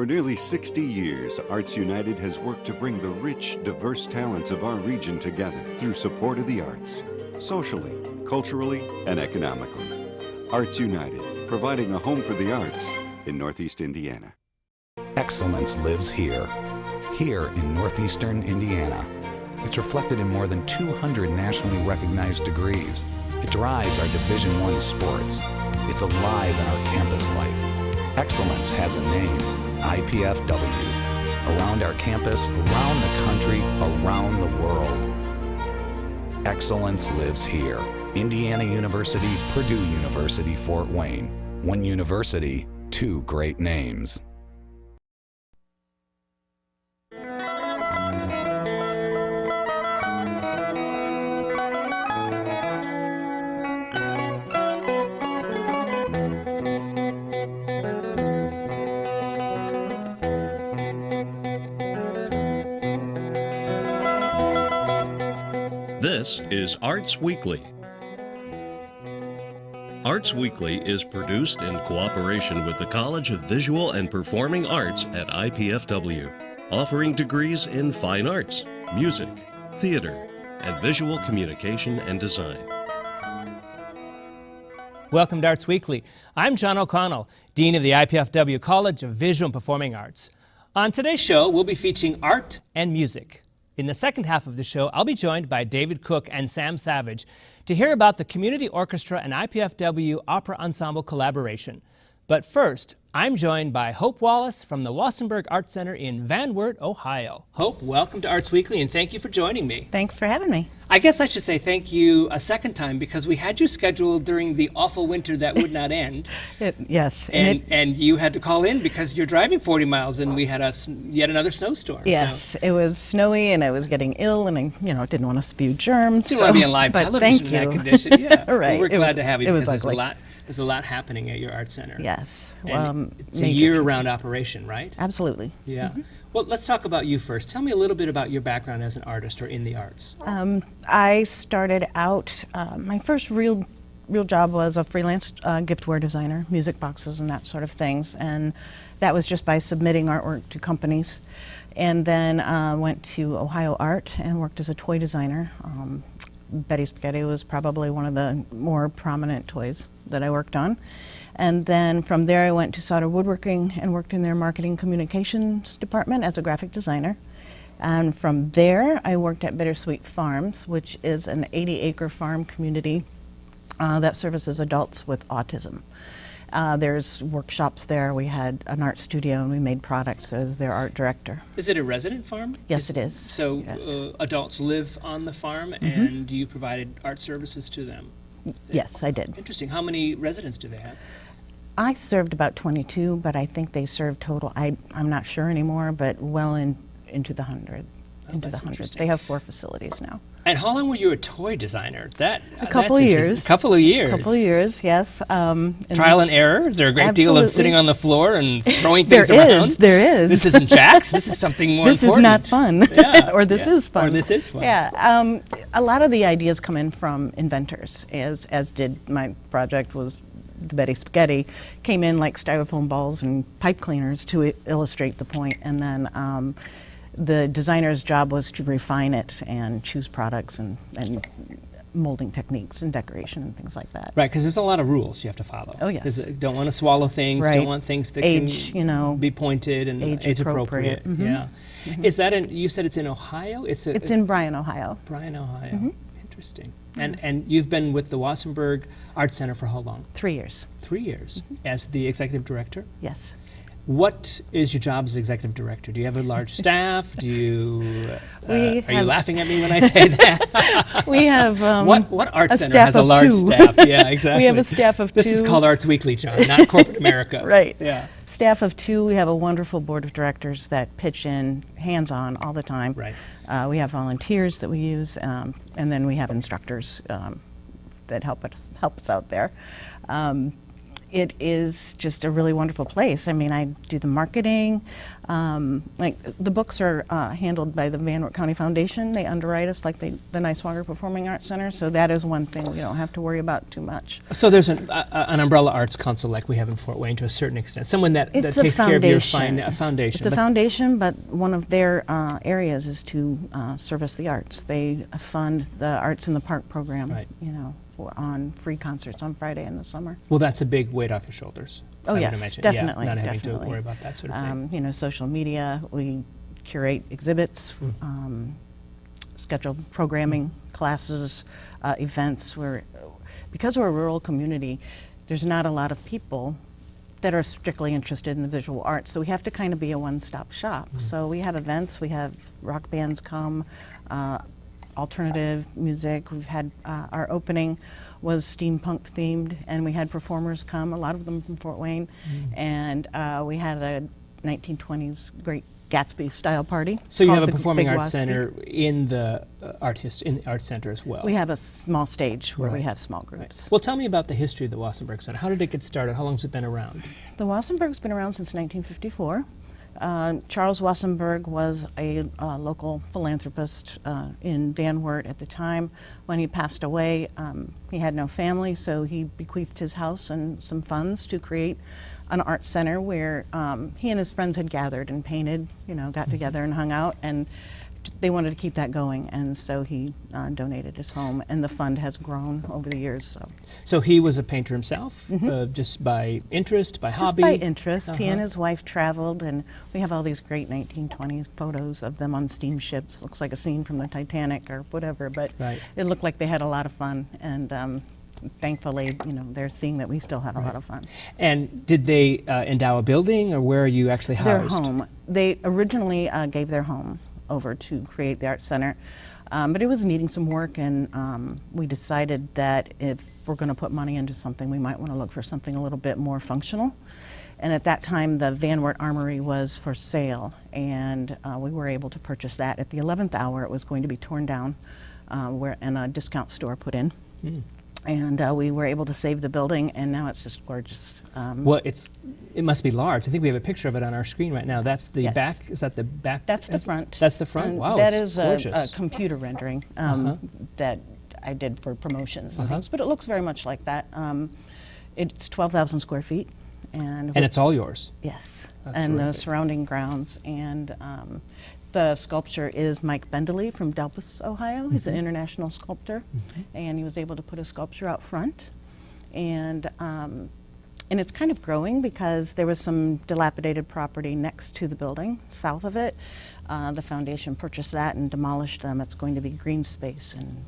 For nearly 60 years, Arts United has worked to bring the rich, diverse talents of our region together through support of the arts, socially, culturally, and economically. Arts United, providing a home for the arts in Northeast Indiana. Excellence lives here in Northeastern Indiana. It's reflected in more than 200 nationally recognized degrees. It drives our Division I sports. It's alive in our campus life. Excellence has a name, IPFW. Around our campus, around the country, around the world. Excellence lives here. Indiana University, Purdue University, Fort Wayne. One university, two great names. This is Arts Weekly. Arts Weekly is produced in cooperation with the College of Visual and Performing Arts at IPFW, offering degrees in fine arts, music, theater, and visual communication and design. Welcome to Arts Weekly. I'm John O'Connell, Dean of the IPFW College of Visual and Performing Arts. On today's show, we'll be featuring art and music. In the second half of the show, I'll be joined by David Cook and Sam Savage to hear about the Community Orchestra and IPFW Opera Ensemble collaboration. But first, I'm joined by Hope Wallace from the Wassenberg Art Center in Van Wert, Ohio. Hope, welcome to Arts Weekly, and thank you for joining me. Thanks for having me. I guess I should say thank you a second time because we had you scheduled during the awful winter that would not end. Yes. And you had to call in because you're driving 40 miles and we had yet another snowstorm. Yes, so. It was snowy and I was getting ill and I didn't want to spew germs. Didn't want to be on live television in that condition. Yeah. Right. Well, we're glad to have you because there's a lot happening at your art center. Yes. It's a year-round operation, right? Absolutely. Yeah. Well, let's talk about you first. Tell me a little bit about your background as an artist or in the arts. I started out, my first real job was a freelance giftware designer, music boxes and that sort of things, and that was just by submitting artwork to companies. And then went to Ohio Art and worked as a toy designer. Betty Spaghetti was probably one of the more prominent toys that I worked on. And then from there I went to Sauter Woodworking and worked in their marketing communications department as a graphic designer. And from there I worked at Bittersweet Farms, which is an 80-acre farm community that services adults with autism. There's workshops there. We had an art studio and we made products as their art director. Is it a resident farm? Yes, it is. So yes. Adults live on the farm and you provided art services to them? Yes, I did. Interesting. How many residents do they have? I served about 22, but I think they served total, I'm not sure anymore, but well into the hundreds. They have 4 facilities now. And how long were you a toy designer? A couple of years. A couple of years. A couple of years, yes. Trial and error? Is there a great deal of sitting on the floor and throwing things around? There is. This isn't jacks. This is something more important. This is not fun. Yeah. Or this is fun. Or this is fun. Yeah. A lot of the ideas come in from inventors, as did my project was the Betty Spaghetti. Came in like styrofoam balls and pipe cleaners to illustrate the point, and then the designer's job was to refine it and choose products and molding techniques and decoration and things like that. Right, because there's a lot of rules you have to follow. Oh, yes. Don't want to swallow things, right. Don't want things that can be pointed and age appropriate. Mm-hmm. Yeah. Mm-hmm. Is that you said it's in Ohio? It's in Bryan, Ohio. Bryan, Ohio. Mm-hmm. Interesting. And you've been with the Wassenberg Art Center for how long? 3 years. 3 years. As the executive director? Yes. What is your job as executive director? Do you have a large staff? Do you? Are you laughing at me when I say that? We have what art center has a large staff? Yeah, exactly. We have a staff of 2. This is called Arts Weekly, John, not corporate America. Right. Yeah. Staff of 2. We have a wonderful board of directors that pitch in hands-on all the time. Right. We have volunteers that we use, and then we have instructors that help us out there. It is just a really wonderful place. I mean, I do the marketing. Like the books are handled by the Van Wert County Foundation. They underwrite us like the Niswonger Performing Arts Center. So that is one thing we don't have to worry about too much. So there's an umbrella arts council like we have in Fort Wayne to a certain extent. Someone that takes care of your foundation. It's a foundation, but one of their areas is to service the arts. They fund the Arts in the Park program. Right. You know, on free concerts on Friday in the summer. Well, that's a big weight off your shoulders. Oh, I would yes, imagine. definitely. Yeah, not having definitely. to worry about that sort of thing. You know, social media, we curate exhibits, schedule programming, classes, events. Because we're a rural community, there's not a lot of people that are strictly interested in the visual arts, so we have to kind of be a one-stop shop. So we have events, we have rock bands come, alternative music. We've had our opening was steampunk themed, and we had performers come, a lot of them from Fort Wayne, and we had a 1920s Great Gatsby style party. So you have a called the performing Big arts Wasky. center in the art center as well. We have a small stage where we Right. have small groups. Well, tell me about the history of the Wassenberg Center. How did it get started? How long has it been around? The Wassenberg's been around since 1954. Charles Wassenberg was a local philanthropist in Van Wert at the time. When he passed away, he had no family, so he bequeathed his house and some funds to create an art center where he and his friends had gathered and painted, you know, got together and hung out, and they wanted to keep that going, and so he donated his home, and the fund has grown over the years. So he was a painter himself, just by interest, by hobby? Just by interest. He and his wife traveled, and we have all these great 1920s photos of them on steamships. Looks like a scene from the Titanic or whatever, but Right. it looked like they had a lot of fun, and thankfully, you know, they're seeing that we still have a lot of fun. And did they endow a building, or where are you actually housed? Their home. They originally gave their home over to create the art center, but it was needing some work, and we decided that if we're going to put money into something, we might want to look for something a little bit more functional. And at that time, the Van Wert Armory was for sale, and we were able to purchase that. At the 11th hour, it was going to be torn down and a discount store put in. And we were able to save the building, and now it's just gorgeous. Well, it must be large. I think we have a picture of it on our screen right now. That's the Yes. back? Is that the back? That's the front. That's the front? And Wow, that it's is a gorgeous. computer rendering that I did for promotions and things, but it looks very much like that. It's 12,000 square feet. And it's all yours? Yes, That's and the terrific. surrounding grounds. And the sculpture is Mike Bendeley from Delphus, Ohio. He's an international sculptor, and he was able to put a sculpture out front. And it's kind of growing because there was some dilapidated property next to the building, south of it. The foundation purchased that and demolished them. It's going to be green space and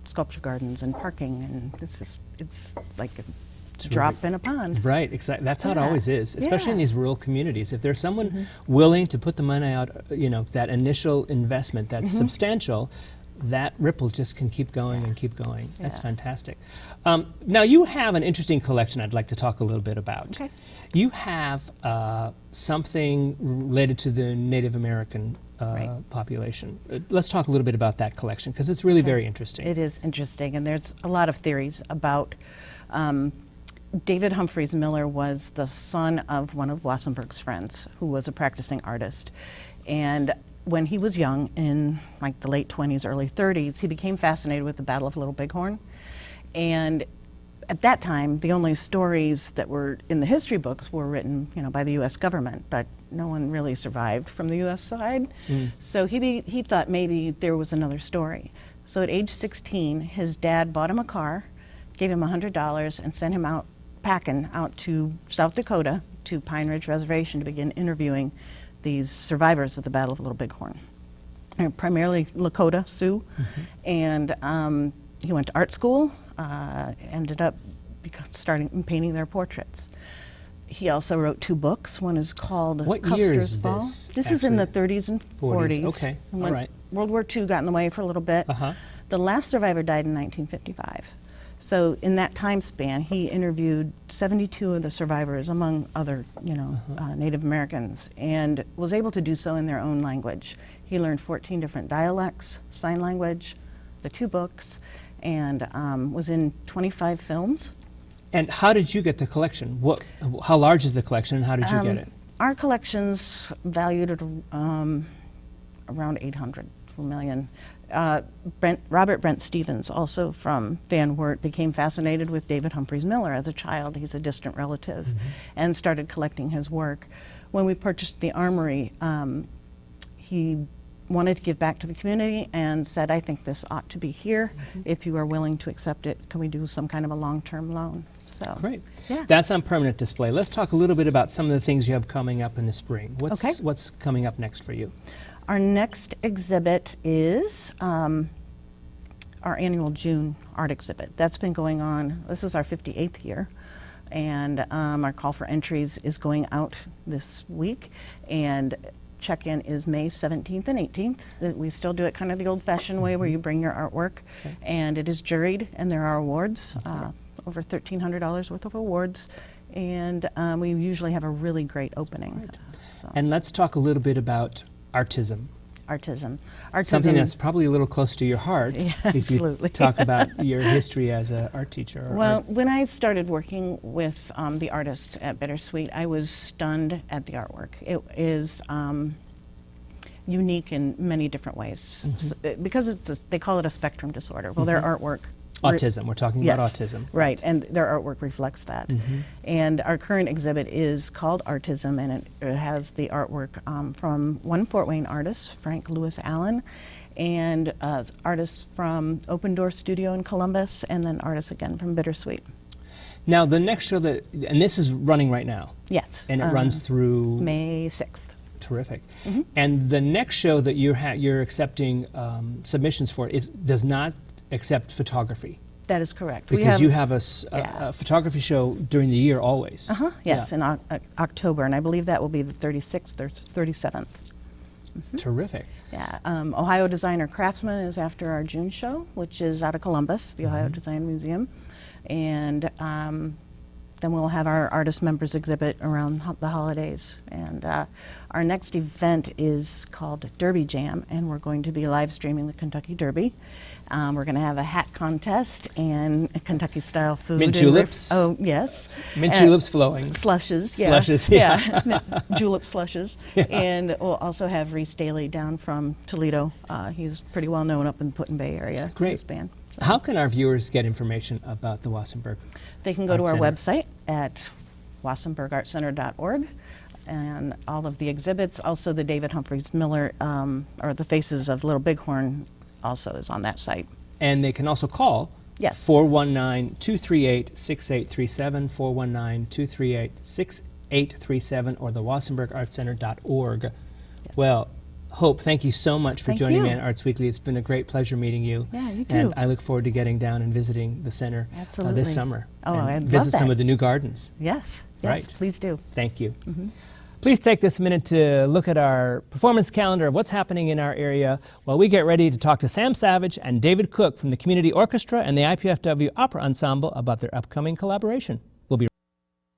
sculpture gardens and parking, and it's like a drop in a pond. Right, exactly. That's how it Yeah. always is, especially in Yeah. these rural communities. If there's someone willing to put the money out, you know, that initial investment that's substantial, that ripple just can keep going and keep going. That's Yeah. fantastic. Now, you have an interesting collection I'd like to talk a little bit about. Okay. You have something related to the Native American population. Let's talk a little bit about that collection, because it's really very interesting. It is interesting, and there's a lot of theories about. David Humphreys Miller was the son of one of Wassenberg's friends, who was a practicing artist. And when he was young, in like the late 20s, early 30s, he became fascinated with the Battle of Little Bighorn. And at that time, the only stories that were in the history books were written, you know, by the U.S. government, but no one really survived from the U.S. side. So he thought maybe there was another story. So at age 16, his dad bought him a car, gave him $100, and sent him out packing out to South Dakota to Pine Ridge Reservation to begin interviewing these survivors of the Battle of Little Bighorn. They're primarily Lakota Sioux, and he went to art school, ended up starting painting their portraits. He also wrote 2 books. One is called What Custer's year is Fall. this, is in the actually? 30s and 40s. Okay, And all when right. World War II got in the way for a little bit. The last survivor died in 1955. So in that time span, he interviewed 72 of the survivors, among other, you know, Native Americans, and was able to do so in their own language. He learned 14 different dialects, sign language, the 2 books, and was in 25 films. And how did you get the collection? How large is the collection, and how did you get it? Our collection's valued at around 800 to $1 million. Robert Brent Stevens, also from Van Wert, became fascinated with David Humphreys Miller as a child. He's a distant relative, and started collecting his work. When we purchased the armory, he wanted to give back to the community and said, I think this ought to be here. If you are willing to accept it, can we do some kind of a long-term loan? So, great. Yeah. That's on permanent display. Let's talk a little bit about some of the things you have coming up in the spring. What's coming up next for you? Our next exhibit is our annual June art exhibit. That's been going on, this is our 58th year, and our call for entries is going out this week, and check-in is May 17th and 18th. We still do it kind of the old-fashioned way where you bring your artwork, and it is juried, and there are awards, over $1,300 worth of awards, and we usually have a really great opening. So. And let's talk a little bit about artism. Artism. Something that's probably a little close to your heart, if you talk about your history as an art teacher. Well, when I started working with the artists at Bittersweet, I was stunned at the artwork. It is unique in many different ways, because they call it a spectrum disorder. Well, their artwork. Autism, we're talking about autism. Right, and their artwork reflects that. And our current exhibit is called Artism, and it has the artwork from one Fort Wayne artist, Frank Lewis Allen, and artists from Open Door Studio in Columbus, and then artists again from Bittersweet. Now, the next show and this is running right now. Yes. And it runs through? May 6th. Terrific. And the next show that you're accepting submissions for does not accept photography. That is correct. Because you have a photography show during the year always. Yes, in October, and I believe that will be the 36th or 37th. Terrific. Yeah, Ohio Designer Craftsman is after our June show, which is out of Columbus, the Ohio Design Museum, and then we'll have our artist members exhibit around the holidays. And our next event is called Derby Jam, and we're going to be live streaming the Kentucky Derby. We're going to have a hat contest and Kentucky-style food. Mint juleps. Oh, yes. Mint juleps flowing. Slushes. Yeah. Slushes, yeah. Julep slushes. Yeah. And we'll also have Reese Daly down from Toledo. He's pretty well known up in the Put-in Bay area. Great. His band. So. How can our viewers get information about the Wassenberg? They can go to our website at wassenbergartcenter.org, and all of the exhibits, also the David Humphreys Miller, or the Faces of Little Bighorn, also is on that site. And they can also call 419-238-6837, 419-238-6837, or the wassenbergartcenter.org. Yes. Well, Hope, thank you so much for joining me on Arts Weekly. It's been a great pleasure meeting you. Yeah, you too. And I look forward to getting down and visiting the center this summer. Oh, and I'd love visit that. some of the new gardens. Yes, right. Please do. Thank you. Please take this minute to look at our performance calendar of what's happening in our area while we get ready to talk to Sam Savage and David Cook from the Community Orchestra and the IPFW Opera Ensemble about their upcoming collaboration.